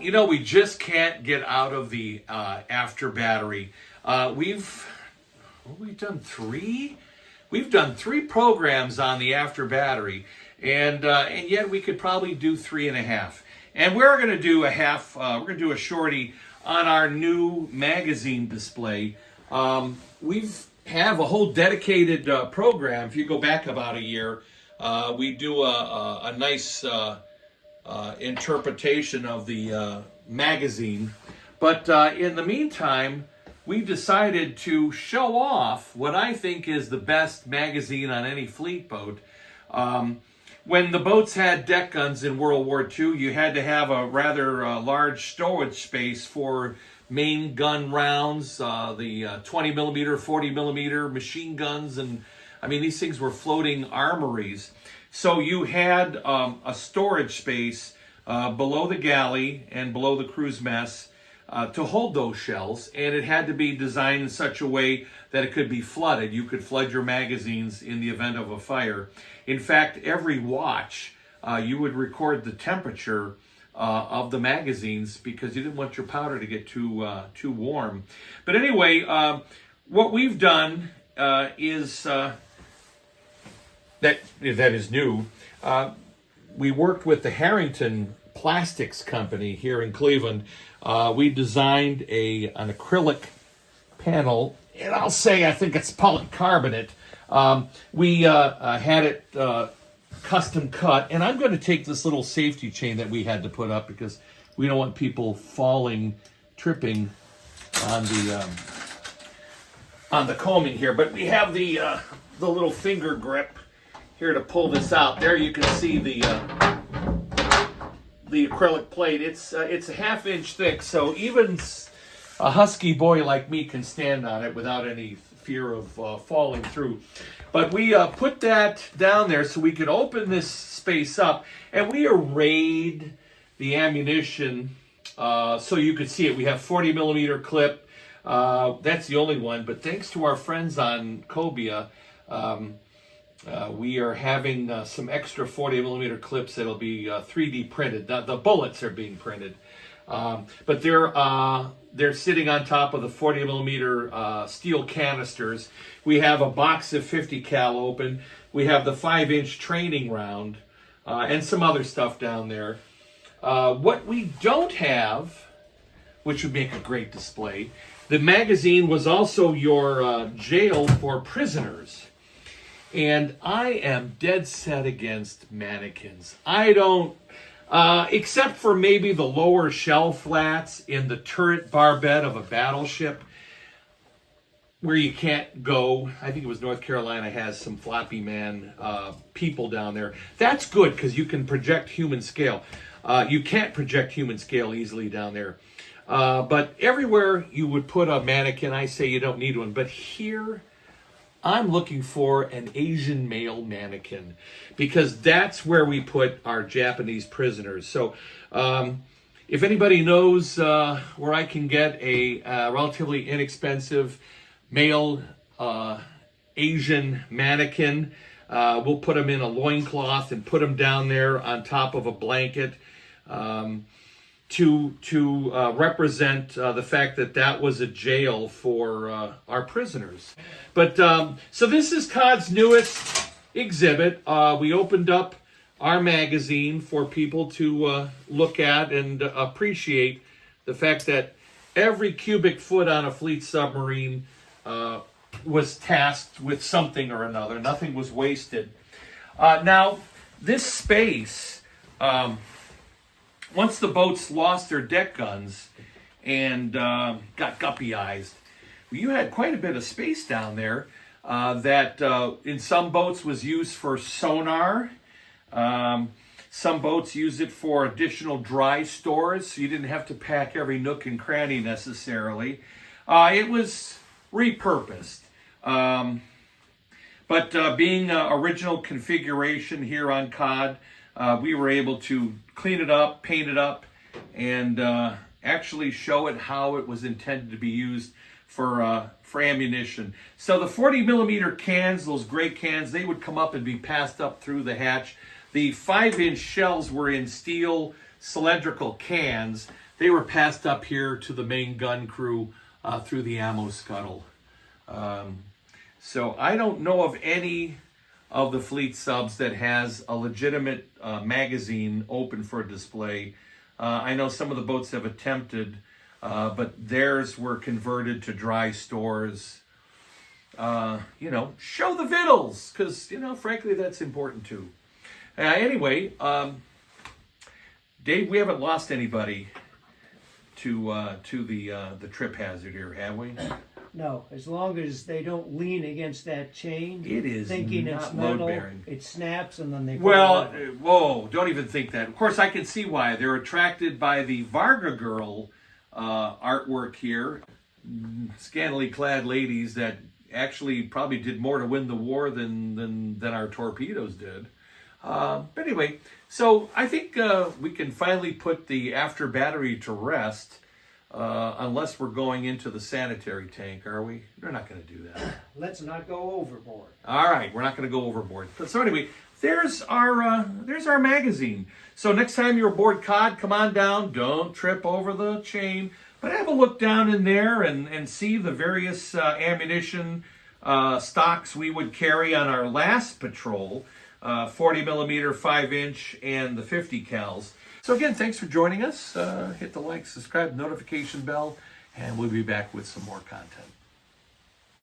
You know, we just can't get out of the after battery. We've done three. We've done 3 programs on the after battery, and yet we could probably do 3.5. And we're going to do a half. We're going to do a shorty on our new magazine display. We have a whole dedicated program. If you go back about a year, we do a nice interpretation of the magazine. But in the meantime, we decided to show off what I think is the best magazine on any fleet boat. When the boats had deck guns in World War II, you had to have a rather large storage space for main gun rounds, the 20 millimeter, 40 millimeter machine guns, and I mean, these things were floating armories. So you had a storage space below the galley and below the cruise mess to hold those shells, and it had to be designed in such a way that it could be flooded. You could flood your magazines in the event of a fire. In fact, every watch, you would record the temperature of the magazines because you didn't want your powder to get too warm. But anyway, what we've done is that is new. We worked with the Harrington Plastics Company here in Cleveland. We designed an acrylic panel, and I'll say I think it's polycarbonate. We had it custom cut, and I'm going to take this little safety chain that we had to put up because we don't want people tripping on the combing here. But we have the little finger grip here to pull this out. There you can see the acrylic plate. It's a 1/2 inch thick, so even a husky boy like me can stand on it without any fear of falling through. But we put that down there so we could open this space up, and we arrayed the ammunition so you could see it. We have 40 millimeter clip. That's the only one, but thanks to our friends on Cobia, we are having some extra 40 millimeter clips that'll be 3D printed. The bullets are being printed, but they're sitting on top of the 40 millimeter steel canisters. We have a box of 50 cal open. We have the 5-inch training round and some other stuff down there. What we don't have, which would make a great display, the magazine was also your jail for prisoners. And I am dead set against mannequins. I don't, except for maybe the lower shell flats in the turret barbette of a battleship, where you can't go. I think it was North Carolina has some floppy man people down there. That's good because you can project human scale. You can't project human scale easily down there. But everywhere you would put a mannequin, I say you don't need one. But here, I'm looking for an Asian male mannequin because that's where we put our Japanese prisoners. So if anybody knows where I can get a relatively inexpensive male Asian mannequin, we'll put them in a loincloth and put them down there on top of a blanket to represent the fact that was a jail for our prisoners. But so this is Cod's newest exhibit. We opened up our magazine for people to look at and appreciate the fact that every cubic foot on a fleet submarine was tasked with something or another. Nothing was wasted. Now, this space, once the boats lost their deck guns and got guppy-eyed, you had quite a bit of space down there that in some boats was used for sonar. Some boats used it for additional dry stores, so you didn't have to pack every nook and cranny necessarily. It was repurposed. But being original configuration here on Cod, we were able to clean it up, paint it up, and actually show it how it was intended to be used for ammunition. So the 40 millimeter cans, those gray cans, they would come up and be passed up through the hatch. The 5-inch shells were in steel cylindrical cans they were passed up here to the main gun crew through the ammo scuttle. So I don't know of any of the fleet subs that has a legitimate magazine open for display. I know some of the boats have attempted, but theirs were converted to dry stores. Show the vittles, because, frankly, that's important too. Anyway, Dave, we haven't lost anybody to the trip hazard here, have we? No, as long as they don't lean against that chain, It is thinking not it's metal, load-bearing. it snaps and then they Well, fall over. whoa, don't even think that. Of course, I can see why. They're attracted by the Varga Girl artwork here. Scantily clad ladies that actually probably did more to win the war than our torpedoes did. But anyway, so I think we can finally put the after battery to rest, unless we're going into the sanitary tank, are we? We're not going to do that. Let's not go overboard. All right, we're not going to go overboard. So anyway, there's our magazine. So next time you're aboard Cod, come on down. Don't trip over the chain, but have a look down in there and see the various ammunition stocks we would carry on our last patrol, 40 millimeter, 5-inch, and the 50 cals. So again, thanks for joining us. Hit the like, subscribe, notification bell, and we'll be back with some more content.